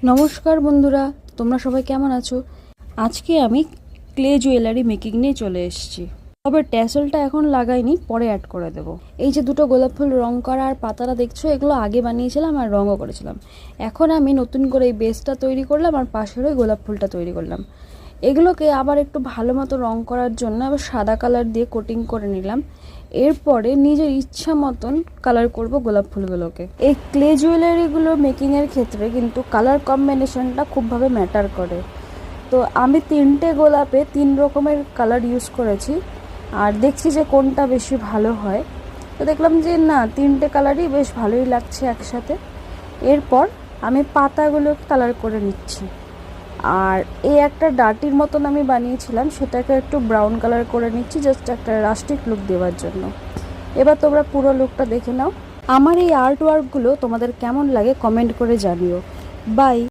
নমস্কার বন্ধুরা, তোমরা সবাই কেমন আছো? আজকে আমি ক্লে জুয়েলারি মেকিং নিয়ে চলে এসেছি। তবে ট্যাসেলটা এখন লাগাইনি, পরে অ্যাড করে দেব। এই যে দুটো গোলাপ ফুল রং করা আর পাতাটা দেখছো, এগুলো আগে বানিয়েছিলাম আর রঙও করেছিলাম। এখন আমি নতুন করে এই বেসটা তৈরি করলাম আর পাশের ওই গোলাপ ফুলটা তৈরি করলাম। এগুলোকে আবার একটু ভালো মতো রং করার জন্য আবার সাদা কালার দিয়ে কোটিং করে নিলাম। এরপরে নিজের ইচ্ছা মতন কালার করব গোলাপ ফুলগুলোকে। এই ক্লে জুয়েলারিগুলো মেকিংয়ের ক্ষেত্রে কিন্তু কালার কম্বিনেশনটা খুবভাবে ম্যাটার করে। তো আমি 3টে গোলাপে 3 রকমের কালার ইউজ করেছি, আর দেখছি যে কোনটা বেশি ভালো হয়। তো দেখলাম যে না, 3টে কালারই বেশ ভালোই লাগছে একসাথে। এরপর আমি পাতাগুলো কালার করে নিচ্ছি। আর এই একটা ডাটির মতন আমি বানিয়েছিলাম, সেটাকে একটু ব্রাউন কালার করে নিচ্ছি, জাস্ট একটা রাস্টিক লুক দেওয়ার জন্য। এবার তোমরা পুরো লুকটা দেখে নাও। আমার এই আর্ট ওয়ার্কগুলো তোমাদের কেমন লাগে কমেন্ট করে জানিও। বাই।